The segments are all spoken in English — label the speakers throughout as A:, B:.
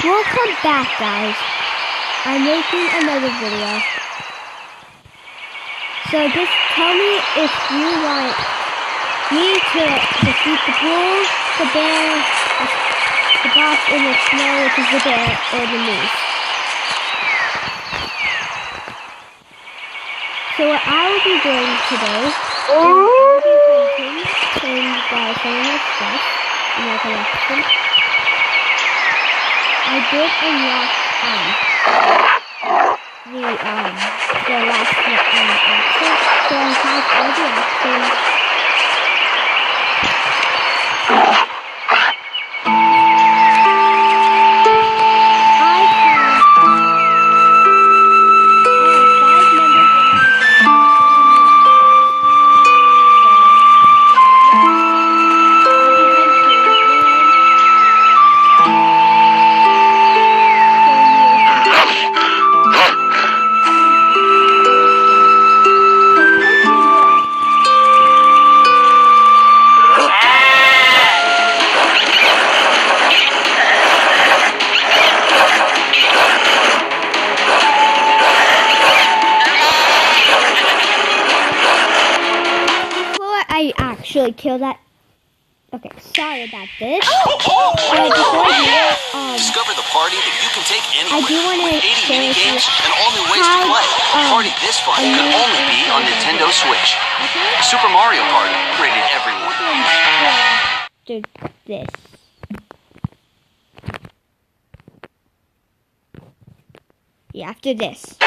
A: Welcome back, guys. I'm making another video. So just tell me if you want me to defeat the bull, the bear, the boss in the snow, which is the bear, or the moose. So what I will be doing today is I will be hunting and by some of stuff in my collection. I did unlock the last accent, so I have all the accents. Actually kill that. Okay, sorry about this.
B: Discover the party that you can take anywhere.
A: I do want to
B: with 80 mini games and all new ways to play. A party this fun could only be on Nintendo Switch. Super Mario Party, rated everyone.
A: Do this. Yeah, after this.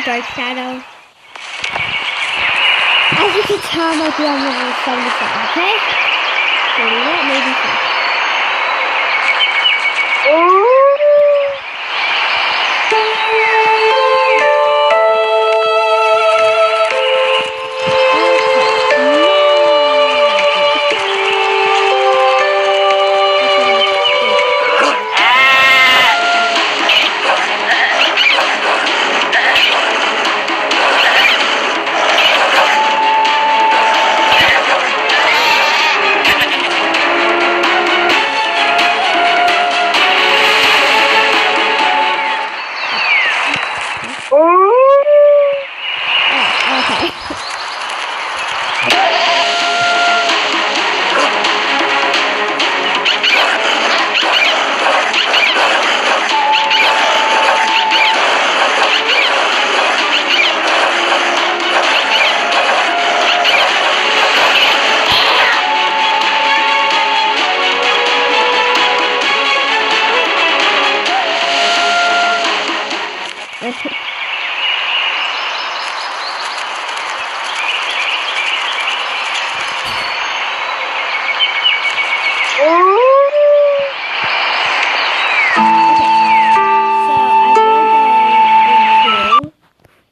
A: Dark Shadow. As you can tell, I'm like on level 77, okay? So let me be safe.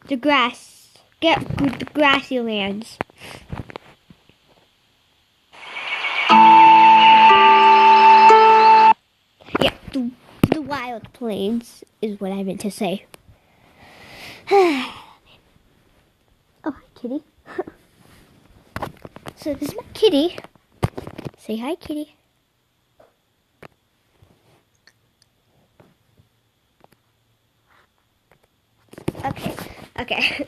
A: The grass. Get the grassy lands. Yeah, the wild plains is what I meant to say. Oh, hi, kitty. So this is my kitty. Say hi, kitty. Okay.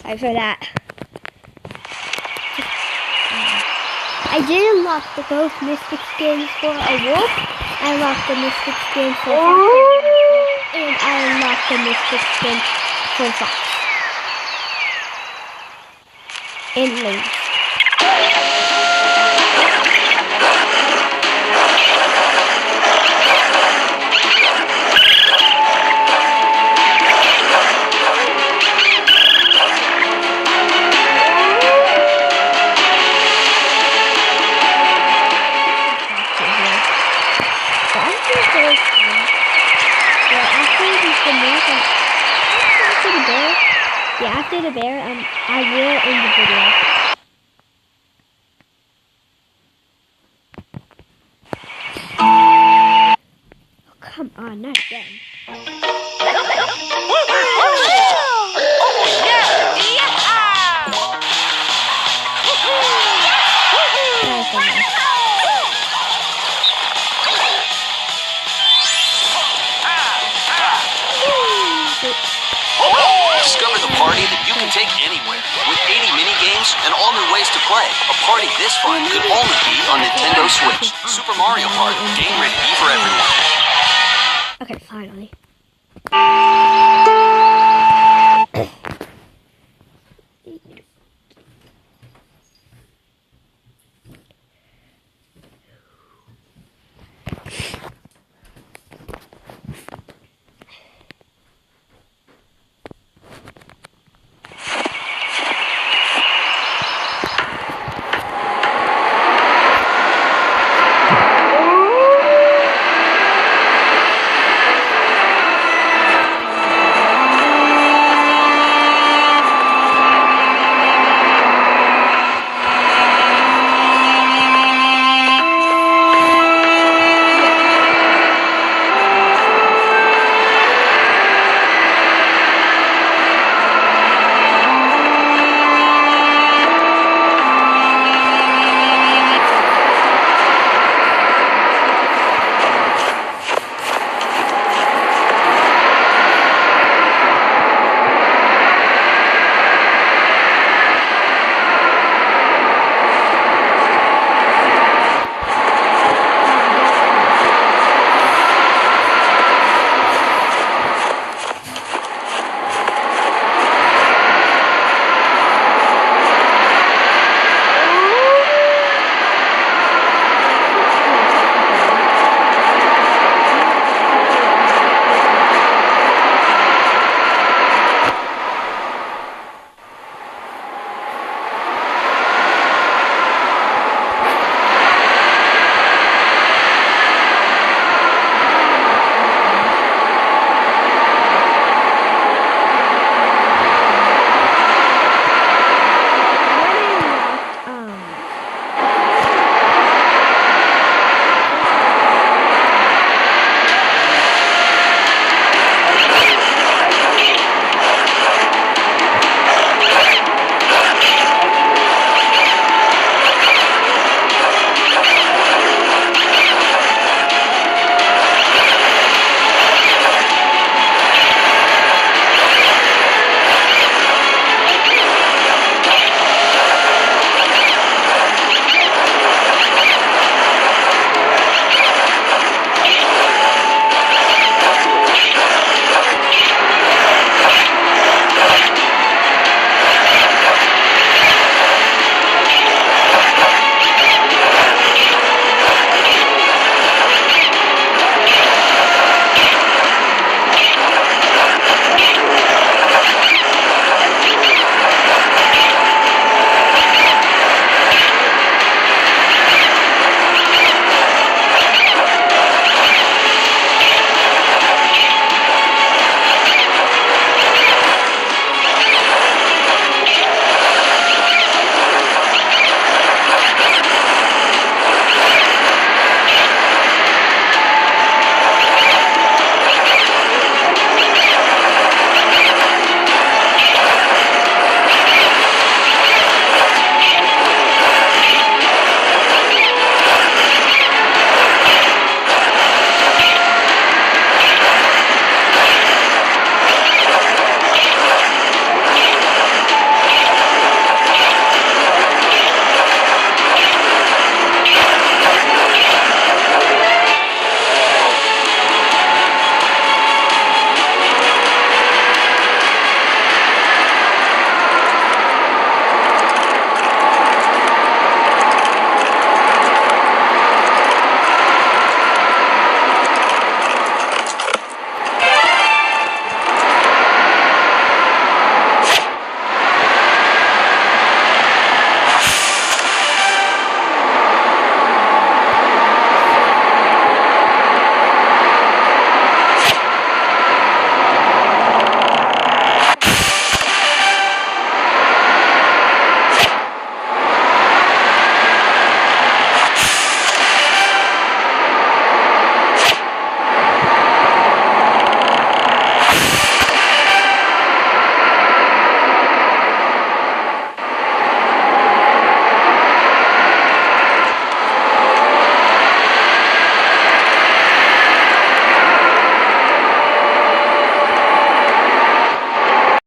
A: Sorry for that. I did unlock both mystic skins for a wolf. I unlocked the mystic skin for a fox. And I unlocked the mystic skin for a fox. And lynx. Yeah, after the bear, I will end the video. Oh, come on, not again.
B: Discover the party that you can take anywhere. With 80 mini-games and all new ways to play, a party this fun could only be on Nintendo Switch. Super Mario Party, game ready for everyone.
A: Okay, finally.